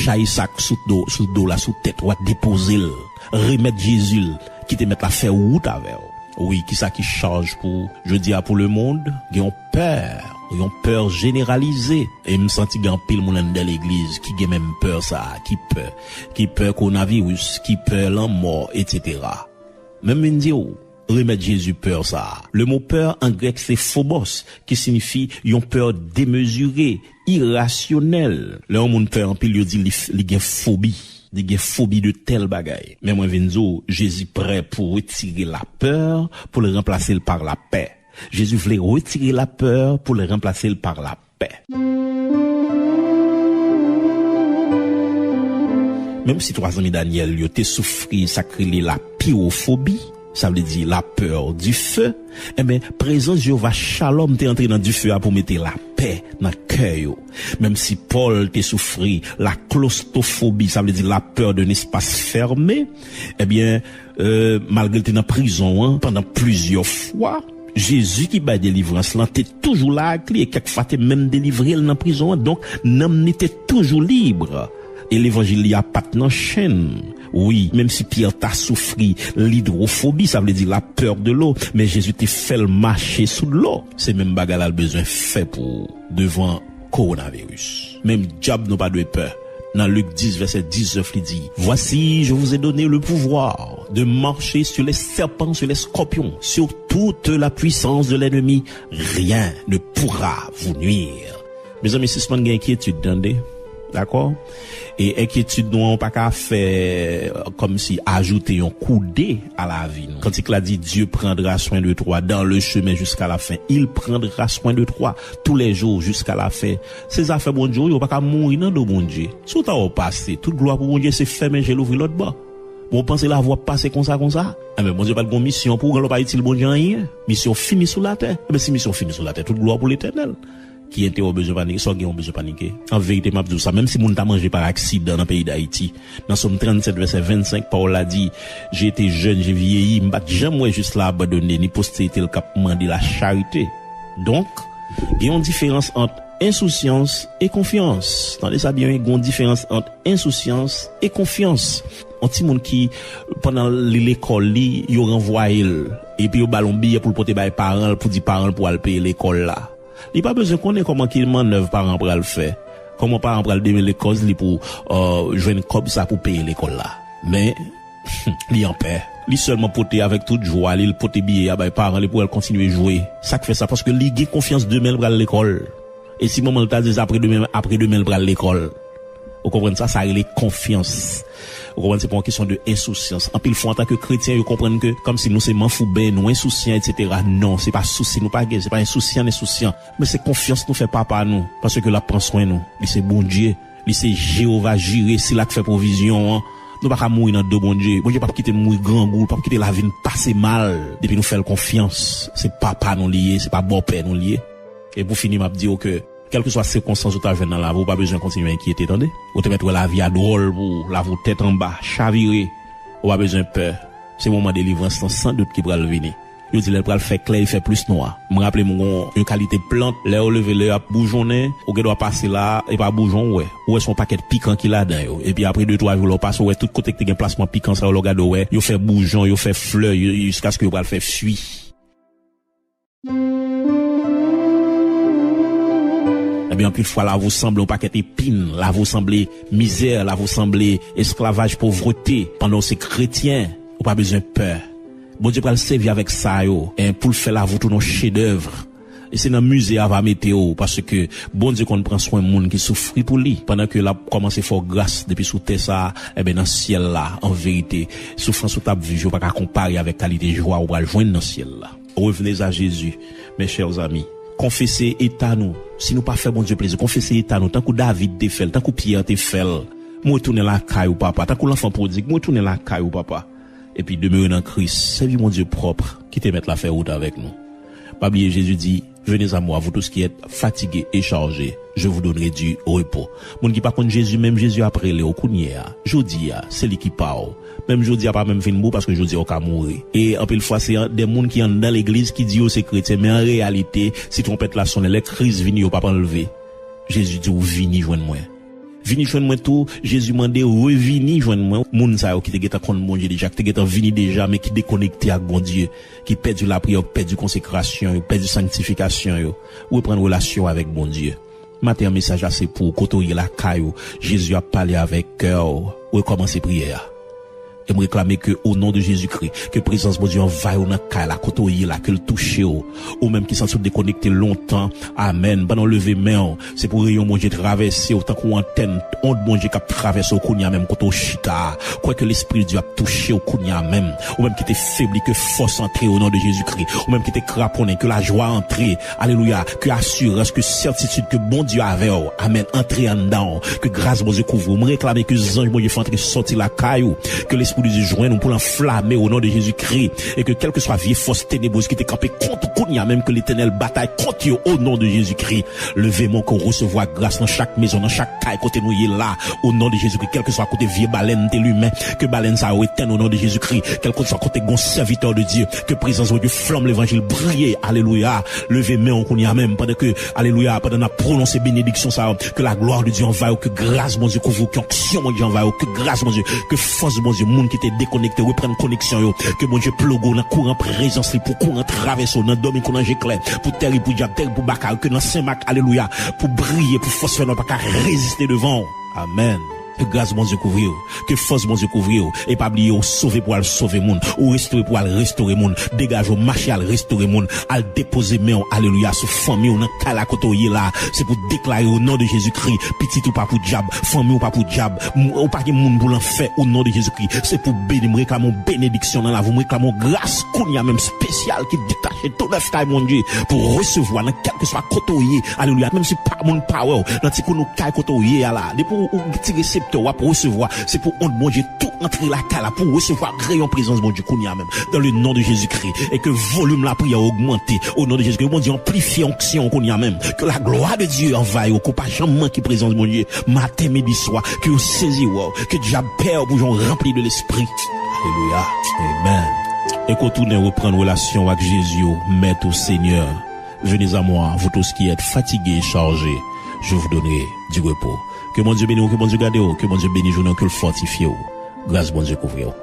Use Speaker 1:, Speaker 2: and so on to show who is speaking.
Speaker 1: chaille sac sous dos là sous tête ou déposer remettre Jésus qui te mettre la faire route avec. Oui, qui ça qui charge pour je dis pour le monde, ils ont peur généralisée et me senti grand pile moun dans l'église qui a même peur ça, qui peur coronavirus, qui peur la mort etc. Même me dit remettre Jésus peur ça. Le mot peur en grec c'est phobos qui signifie une peur démesurée, irrationnelle. Le monde peur en pile il dit il a phobie. Il y a phobie de tel bagaille. Mais moi Vinzo, Jésus prêt pour retirer la peur pour le remplacer par la paix. Jésus voulait retirer la peur pour le remplacer par la paix. Même si 3 amis Daniel yo te souffri sacré la pyrophobie, ça veut dire la peur du feu, eh bien, présence Jéhovah Shalom t'est entré dans du feu pour mettre la paix dans le cœur. Même si Paul t'est souffri la claustrophobie, ça veut dire la peur d'un espace fermé, eh bien, malgré t'es dans prison, pendant plusieurs fois, Jésus qui bat délivrance, là, t'es toujours là, et quelquefois t'es même délivré dans prison, donc, n'en était toujours libre. Et l'évangile y a pas de chaîne. Oui, même si Pierre t'a souffri l'hydrophobie, ça veut dire la peur de l'eau, mais Jésus t'a fait le marcher sous l'eau. C'est même bagarre là le besoin fait pour devant coronavirus. Même diable n'a pas de peur. Dans Luc 10 verset 19 il dit: voici, je vous ai donné le pouvoir de marcher sur les serpents, sur les scorpions, sur toute la puissance de l'ennemi. Rien ne pourra vous nuire. Mes amis, si ce n'est pas une inquiétude, attendez. D'accord? Et inquiétude nous pas qu'à faire comme si ajouter un coup dé à la vie. Quand il a dit Dieu prendra soin de toi dans le chemin jusqu'à la fin, il prendra soin de toi tous les jours jusqu'à la fin. Ces affaires bon Dieu, il pas qu'à mourir dans le bon Dieu. Tout à au passé, toute gloire pour bon Dieu, c'est fermé, j'ai l'ouvrir l'autre bas. Vous pensez la voie passer comme ça? Eh ben, bon Dieu pas de bonne mission pour pas utile bon Dieu rien. Mission finie sous la terre. Eh ben, si mission finie sous la terre, toute gloire pour l'Éternel. Qui était au besoin de paniquer, soit qui ont besoin de paniquer. En vérité, m'a dit ça, même si moun t'a mangé par accident dans le pays d'Haïti, dans Somme 37, verset 25, Paul a dit, j'ai été jeune, j'ai vieilli, m'bat jamais juste là abandonné, ni postérité le cap mandé la charité. Donc, il y a une différence entre insouciance et confiance. Attendez ça bien, il y a une différence entre insouciance et confiance. Un petit monde qui, pendant l'école, il renvoie, et puis il ballon billet pour le porter par les parents, pour dire parents pour aller payer l'école là. Il pas besoin qu'on ait comment qu'il manœuvre parents pour le faire. Comment parents pour le démarrer les causes pour jouer comme ça pour payer l'école là. Mais il en paix. Il seulement porter avec toute joie, il porter billet à les parents pour continuer à jouer. Ça fait ça parce que il a confiance demain pour l'école. Et si maman t'a dit après demain pour l'école. Vous comprenez ça, ça a les confiance. Vous comprenez, c'est pas une question de insouciance. En pile fois, en tant que chrétien, vous comprenez que, comme si nous c'est manfoubé, nous insouciants, etc. Non, c'est pas souci, nous pas gay, c'est pas insouciant, mais c'est confiance nous fait papa nous. Parce que là, prend soin nous. Il c'est bon Dieu. Il c'est Jéhovah Jireh, c'est là qui fait provision, hein. Nous pas mourir dans deux bon Dieu. Bon Dieu pas quitter mourir grand goût, pas quitter la vie passer mal. Depuis nous faire confiance. C'est papa nous lié, c'est pas bon père nous lié. Et pour finir, m'a dit que, quelle que soit la circonstance où tu as dans la vie, pas besoin de continuer à inquiéter, attendez. Ou te mettre la vie à drôle pour la vous tête en bas, chavirer. Ou pas besoin de peur. C'est le moment de délivrance, sans doute qui va le venir. Il dit, il va le faire clair, il fait plus noir. Me rappelle, une qualité plante, là, au lever, là, bougeonner, ou qu'il doit passer là, et pas bougeon, ouais. Ou est son paquet piquant qu'il a dedans, et puis après 2-3 jours, on passe, ouais, tout côté que tu as un placement piquant, ça, on regarde, ouais, il fait bougeon, il fait fleur, jusqu'à ce qu'il va le faire fuir. Eh bien, plus fois, là, vous semblez un paquet épine, là, vous semblez misère, là, vous semblez esclavage, pauvreté, pendant ces chrétiens, ou pas besoin de peur. Bon Dieu, pour le servir avec ça, yo, et pour le faire là, vous tout nos chefs-d'œuvre. Et c'est dans le musée à météo, parce que, bon Dieu, qu'on prend soin de monde qui souffre pour lui, pendant que là, commence à faire grâce, depuis sous terre ça, eh bien, dans le ciel là, en vérité, souffrance ou table vie, je ne vais pas comparer avec qualité de joie ou à joindre dans le ciel là. Revenez à Jésus, mes chers amis. Confessez état nous. Si nous pas fait bon Dieu plaisir, confessez état nous. Tant que David te fait, tant que Pierre te fait. Moi tourner la caille ou papa. Tant que l'enfant prodigue, moi tourner la caille ou papa. Et puis demeurer dans Christ. Servis mon Dieu propre qui te mette la faire route avec nous. Pas oublier Jésus dit, venez à moi, vous tous qui êtes fatigués et chargés, je vous donnerai du repos. Mon qui pas contre Jésus, même Jésus après le au counier, jodi c'est lui qui parle. Même jodi a pas même fin mot parce que jodi au ka mourir. Et en pile fois c'est des monde qui sont dans l'église qui dit c'est chrétien, mais en réalité, si trompette la sonne, les crises viennent pas enlever. Jésus dit ou vini joindre moi. Vini joindre moi tout, Jésus m'a dit revini joindre moi. Moun sa yo qui te geta contre bon Dieu déjà, qui te geta vini déjà mais qui déconnecté avec bon Dieu, qui perdu la prière, perdu consécration, perdu sanctification yo, ou prendre relation avec bon Dieu. Matin un message assez pour côtoyer la caillou. Jésus a parlé avec cœur, ou commencer prière. Et me réclamer que au nom de Jésus-Christ, que présence de Dieu envahit ou dans la côtoyer là, que le toucher ou même qui s'en sont déconnectés longtemps. Amen. Pendant lever main, c'est pour rayon mon Dieu traverser autant qu'on antenne, onde mon Dieu qui traverse au kounya même côté chita. Quoi que l'esprit de Dieu a touché au kounya même, ou même qui était faibli que force entrer au nom de Jésus-Christ, ou même qui était craponné que la joie entrer. Alléluia, que assurance, que certitude que bon Dieu avait. Amen. Entrer en dedans, que grâce mon Dieu couvre. Me réclamer que les anges mon Dieu font entrer sortir la caillou, que l'esprit de Dieu joindre pour l'enflammer au nom de Jésus-Christ, et que quelle que soit vieille force ténébreuse qui était campée contre Kounia, même que l'Éternel bataille contre eux au nom de Jésus-Christ. Levez-moi qu'on recevoir grâce dans chaque maison, dans chaque caille côté nous y est là au nom de Jésus-Christ, quel que soit côté vieille baleine de l'humain, que baleine ça éteint au nom de Jésus-Christ, quel que soit côté gon serviteur de Dieu, que présence de Dieu flamme l'évangile briller. Alléluia. Levez-moi qu'on y a même pendant que alléluia, pendant la prononcer bénédiction ça, que la gloire de Dieu envahit, que grâce mon Dieu couvre, que action mon Dieu envahit, que grâce mon Dieu, que force mon Dieu, monde qui était déconnecté, reprendre connexion yo, que mon Dieu plogo dans courant présence li pour courant traverser dans domaine qu'on ange clair, pour terre pour diable, terre pour bakar, que dans Saint-Marc, alléluia, pour briller, pour force faire pas résister devant. Amen. Que grâce mon Dieu couvre, que force mon Dieu couvre, et pas oublier sauver pour aller sauver monde, ou restaurer pour aller restaurer monde, dégage au marché à restaurer monde, à déposer main, alléluia, sur famille ou dans kala kotoye là, c'est pour déclarer au nom de Jésus-Christ, petit ou pas pour diable, famille ou pas pour diable, ou pas que monde pour l'enfer au nom de Jésus-Christ, c'est pour bénir, me réclamer bénédiction dans la vie, me réclamer grâce qu'on y a même spécial qui détache tout neuf taille mon Dieu, pour recevoir dans quel que soit kotoye, alléluia, même si pas mon power, dans ti nous kay kotoye là, pour tirer pour recevoir, c'est pour on bon Dieu tout entrer la cala pour recevoir rayon présence bon Dieu kounya même dans le nom de Jésus-Christ, et que volume la prière augmenter au nom de Jésus-Christ, bon Dieu amplifie onction kounya même, que la gloire de Dieu envahit, qu'on pas jamais manquer présence bon Dieu matin midi soir, que vous saisi que diable père pour rempli de l'esprit. Alléluia. Amen. Et qu'on tourne reprendre relation avec Jésus, maître Seigneur. Venez à moi, vous tous qui êtes fatigués et chargés, je vous donnerai du repos. Que mon Dieu bénisse, que mon Dieu garde, que mon Dieu bénisse, que le fortifie. Grâce, bon Dieu couvre.